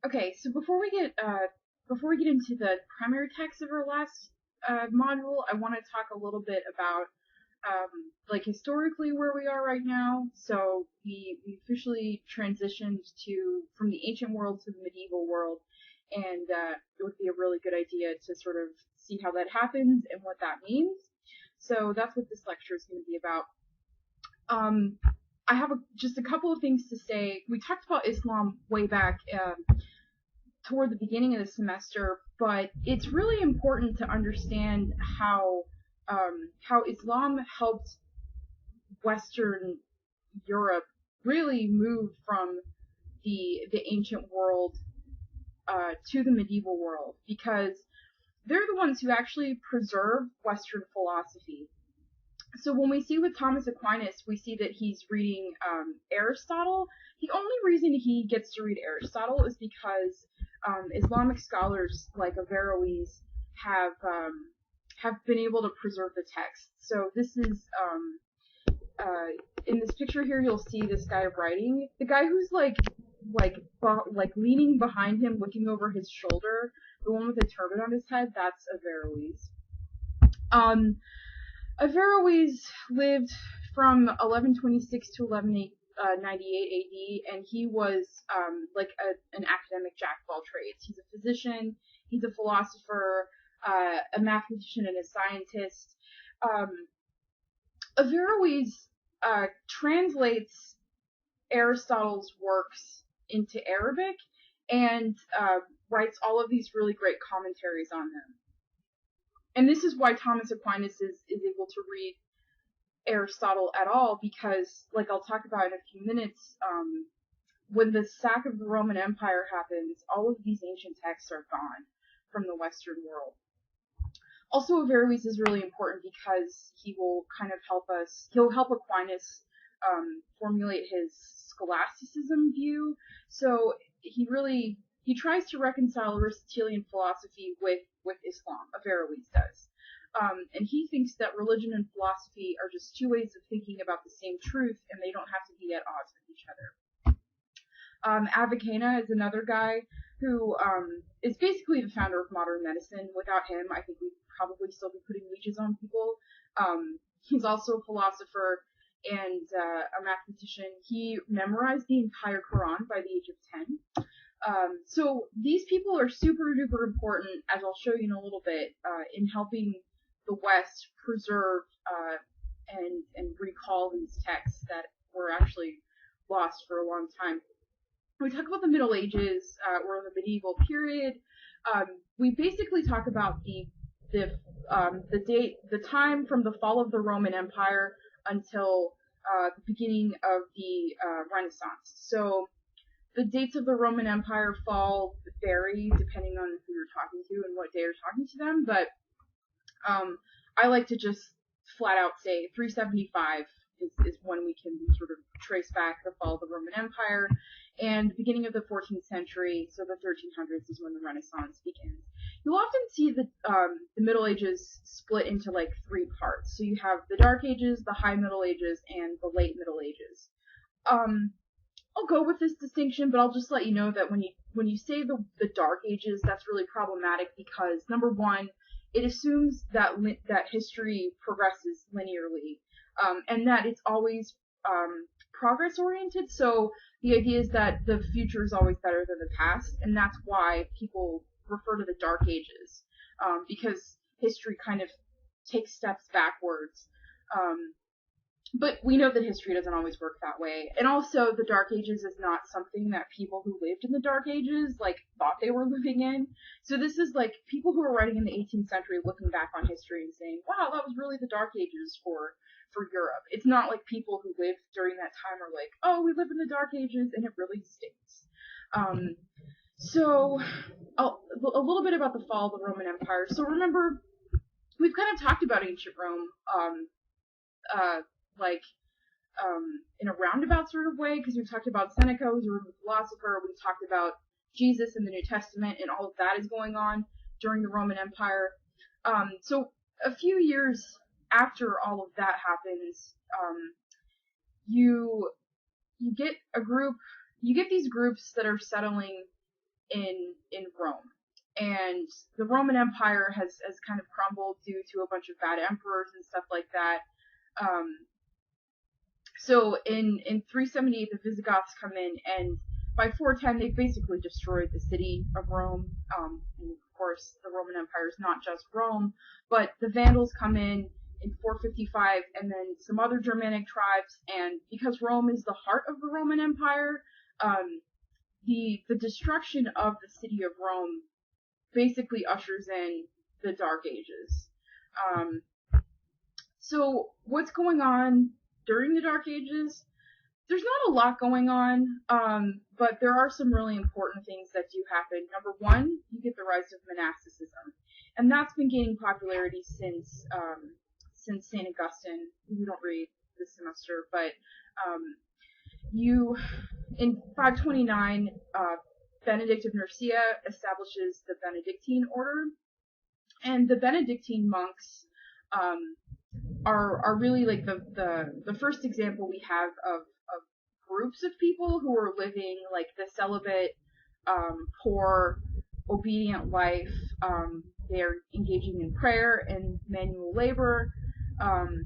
Okay, so before we get into the primary text of our last module, I want to talk a little bit about like historically where we are right now. So we officially transitioned to from the ancient world to the medieval world, and it would be a really good idea to sort of see how that happens and what that means. So that's what this lecture is going to be about. Um, I have just a couple of things to say. We talked about Islam way back toward the beginning of the semester, but it's really important to understand how Islam helped Western Europe really move from the ancient world to the medieval world, because they're the ones who actually preserved Western philosophy. So when we see with Thomas Aquinas, we see that he's reading Aristotle. The only reason he gets to read Aristotle is because Islamic scholars like Averroes have been able to preserve the text. So this is in this picture here, you'll see this guy writing. The guy who's like leaning behind him, looking over his shoulder, the one with the turban on his head, that's Averroes. Averroes lived from 1126 to 1198 AD, and he was an academic jack of all trades. He's a physician, he's a philosopher, a mathematician, and a scientist. Averroes translates Aristotle's works into Arabic and writes all of these really great commentaries on them. And this is why Thomas Aquinas is able to read Aristotle at all, because, like I'll talk about in a few minutes, when the sack of the Roman Empire happens, all of these ancient texts are gone from the Western world. Also, Averroes is really important because he will kind of he'll help Aquinas formulate his Scholasticism view. So he tries to reconcile Aristotelian philosophy with Islam. Averroes does. And he thinks that religion and philosophy are just two ways of thinking about the same truth, and they don't have to be at odds with each other. Avicenna is another guy who is basically the founder of modern medicine. Without him, I think we'd probably still be putting leeches on people. He's also a philosopher and a mathematician. He memorized the entire Quran by the age of 10. So these people are super duper important, as I'll show you in a little bit, in helping the West preserve and recall these texts that were actually lost for a long time. When we talk about the Middle Ages or the medieval period, we basically talk about the time from the fall of the Roman Empire until the beginning of the Renaissance. So the dates of the Roman Empire fall vary depending on who you're talking to and what day you're talking to them, but I like to just flat out say 375 is when we can sort of trace back the fall of the Roman Empire, and the beginning of the 14th century, so the 1300s, is when the Renaissance begins. You'll often see the Middle Ages split into like three parts. So you have the Dark Ages, the High Middle Ages, and the Late Middle Ages. I'll go with this distinction, but I'll just let you know that when you say the Dark Ages, that's really problematic because, number one, it assumes that history progresses linearly, and that it's always progress oriented. So the idea is that the future is always better than the past, and that's why people refer to the Dark Ages, because history kind of takes steps backwards. But we know that history doesn't always work that way. And also, the Dark Ages is not something that people who lived in the Dark Ages, like, thought they were living in. So this is, like, people who are writing in the 18th century looking back on history and saying, wow, that was really the Dark Ages for Europe. It's not like people who lived during that time are like, oh, we live in the Dark Ages and it really stinks. So, a little bit about the fall of the Roman Empire. So remember, we've kind of talked about ancient Rome, in a roundabout sort of way, because we've talked about Seneca, who's a Roman philosopher. We've talked about Jesus in the New Testament, and all of that is going on during the Roman Empire. So a few years after all of that happens, you get these groups that are settling in Rome. And the Roman Empire has kind of crumbled due to a bunch of bad emperors and stuff like that. So in 378, the Visigoths come in, and by 410, they basically destroyed the city of Rome. And of course, the Roman Empire is not just Rome, but the Vandals come in 455, and then some other Germanic tribes. And because Rome is the heart of the Roman Empire, the destruction of the city of Rome basically ushers in the Dark Ages. So what's going on during the Dark Ages? There's not a lot going on, but there are some really important things that do happen. Number one, you get the rise of monasticism, and that's been gaining popularity since St. Augustine. We don't read this semester, but in 529, Benedict of Nursia establishes the Benedictine order, and the Benedictine monks are really like the first example we have of groups of people who are living like the celibate, poor, obedient life. They're engaging in prayer and manual labor.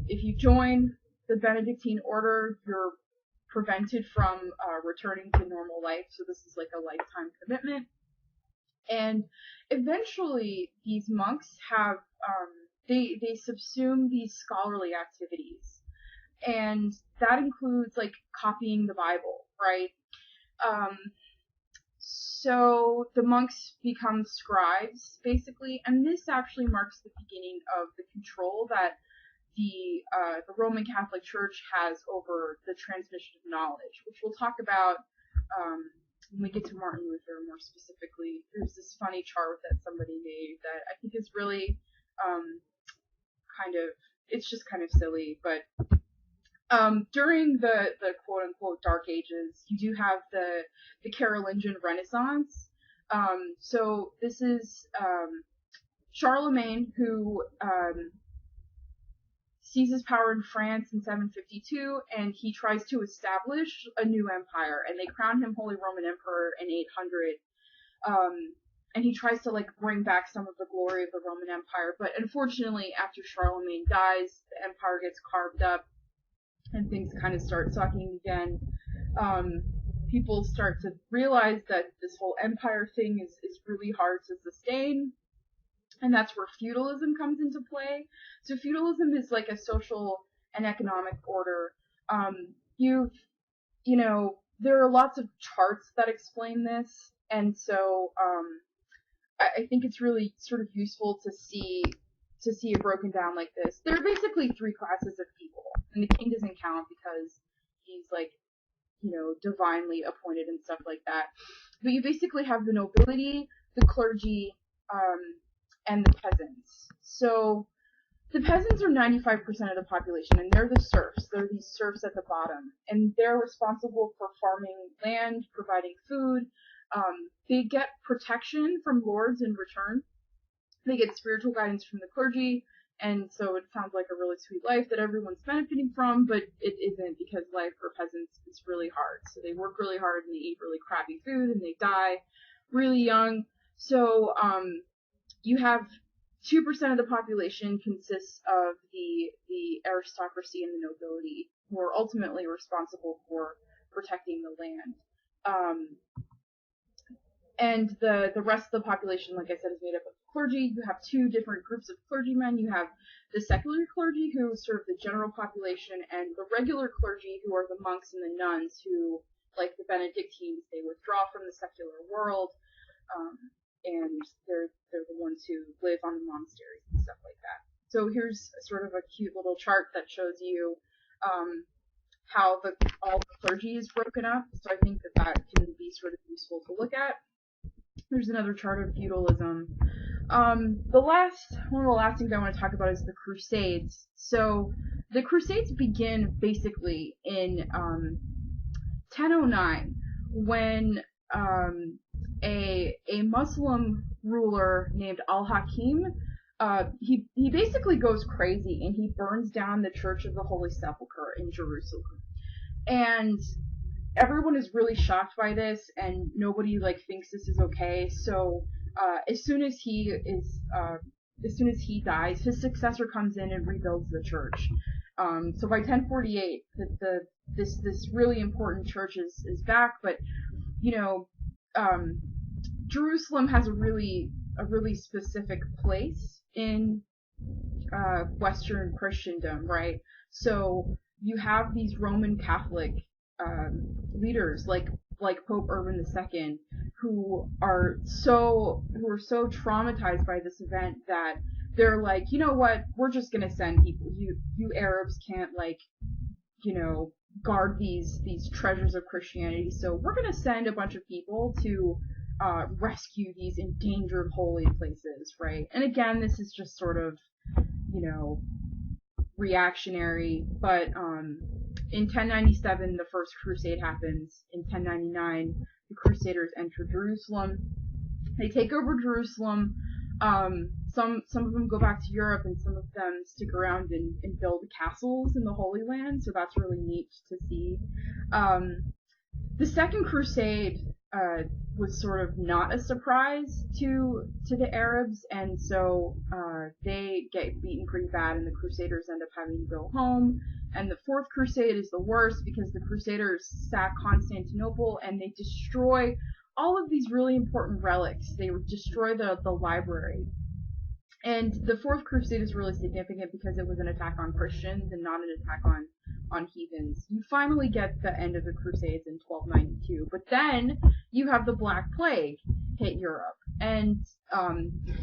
If you join the Benedictine order, you're prevented from returning to normal life, so this is like a lifetime commitment. And eventually these monks have they subsume these scholarly activities, and that includes like copying the Bible, right? So the monks become scribes basically, and this actually marks the beginning of the control that the Roman Catholic Church has over the transmission of knowledge, which we'll talk about when we get to Martin Luther more specifically. There's this funny chart that somebody made that I think is really it's just kind of silly, but during the quote unquote Dark Ages, you do have the Carolingian Renaissance. So this is Charlemagne, who seizes power in France in 752, and he tries to establish a new empire, and they crown him Holy Roman Emperor in 800. And he tries to like bring back some of the glory of the Roman Empire, but unfortunately, after Charlemagne dies, the empire gets carved up, and things kind of start sucking again. People start to realize that this whole empire thing is really hard to sustain. And that's where feudalism comes into play. So feudalism is like a social and economic order. There are lots of charts that explain this, and so I think it's really sort of useful to see it broken down like this. There are basically three classes of people, and the king doesn't count because he's like, divinely appointed and stuff like that. But you basically have the nobility, the clergy, and the peasants. So the peasants are 95% of the population, and they're the serfs. They're these serfs at the bottom, and they're responsible for farming land, providing food. They get protection from lords in return. They get spiritual guidance from the clergy, and so it sounds like a really sweet life that everyone's benefiting from, but it isn't, because life for peasants is really hard. So they work really hard, and they eat really crappy food, and they die really young. So you have 2% of the population consists of the aristocracy and the nobility, who are ultimately responsible for protecting the land. And the rest of the population, like I said, is made up of clergy. You have two different groups of clergymen. You have the secular clergy, who serve the general population, and the regular clergy, who are the monks and the nuns, who, like the Benedictines, they withdraw from the secular world, and they're the ones who live on the monasteries and stuff like that. So here's sort of a cute little chart that shows you how all the clergy is broken up. So I think that can be sort of useful to look at. There's another chart of feudalism. One of the last things I want to talk about is the Crusades. So the Crusades begin basically in 1009, when a Muslim ruler named Al-Hakim, he basically goes crazy, and he burns down the Church of the Holy Sepulchre in Jerusalem. And everyone is really shocked by this, and nobody like thinks this is okay. So as soon as he dies, his successor comes in and rebuilds the church. So by 1048, this really important church is back, but you know, Jerusalem has a really specific place in Western Christendom, right? So you have these Roman Catholic leaders like Pope Urban II, who are so traumatized by this event that they're like, you know what, we're just gonna send people. You Arabs can't, like, you know, guard these treasures of Christianity, so we're gonna send a bunch of people to rescue these endangered holy places, right? And again, this is just sort of, you know, reactionary, but in 1097 the First Crusade happens. In 1099 the Crusaders enter Jerusalem. They take over Jerusalem. Some of them go back to Europe, and some of them stick around and build castles in the Holy Land, so that's really neat to see. The Second Crusade was sort of not a surprise to the Arabs, and so they get beaten pretty bad, and the Crusaders end up having to go home. And the Fourth Crusade is the worst because the Crusaders sack Constantinople and they destroy all of these really important relics. They destroy the library. And the Fourth Crusade is really significant because it was an attack on Christians and not an attack on heathens. You finally get the end of the Crusades in 1292, but then you have the Black Plague hit Europe, and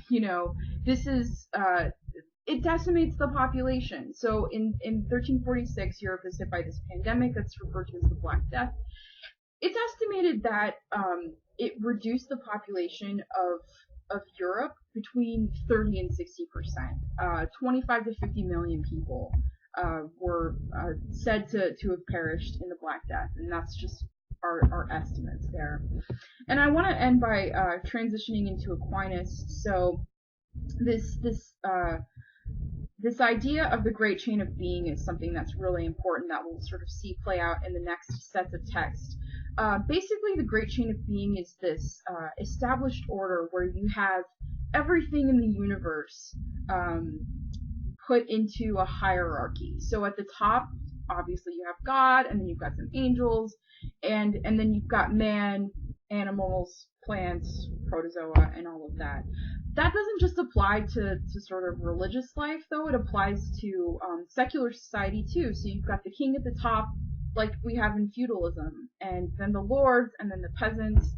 you know, this is it decimates the population. So in 1346, Europe is hit by this pandemic that's referred to as the Black Death. It's estimated that it reduced the population of Europe between 30 and 60%. 25 to 50 million people were said to have perished in the Black Death, and that's just our estimates there. And I want to end by transitioning into Aquinas. So this idea of the great chain of being is something that's really important that we'll sort of see play out in the next sets of text. Basically, the great chain of being is this established order where you have everything in the universe put into a hierarchy. So at the top, obviously, you have God, and then you've got some angels, and then you've got man, animals, plants, protozoa, and all of that. That doesn't just apply to sort of religious life, though. It applies to secular society, too. So you've got the king at the top, like we have in feudalism, and then the lords, and then the peasants.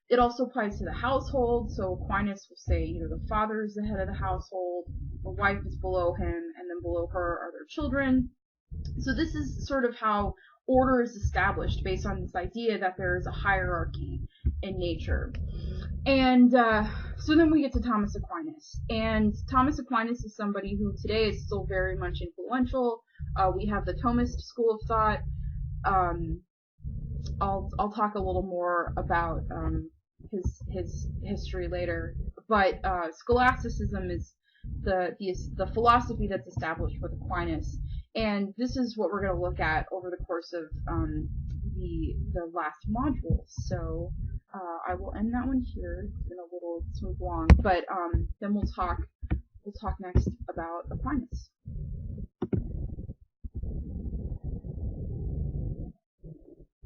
It also applies to the household. So Aquinas will say, you know, the father is the head of the household, the wife is below him, and then below her are their children. So this is sort of how order is established, based on this idea that there is a hierarchy in nature. And so then we get to Thomas Aquinas. And Thomas Aquinas is somebody who today is still very much influential. We have the Thomist school of thought. I'll talk a little more about his history later. But Scholasticism is the philosophy that's established with Aquinas. And this is what we're going to look at over the course of the last module. So I will end that one here. It's been a little smooth long, but then we'll talk next about Aquinas.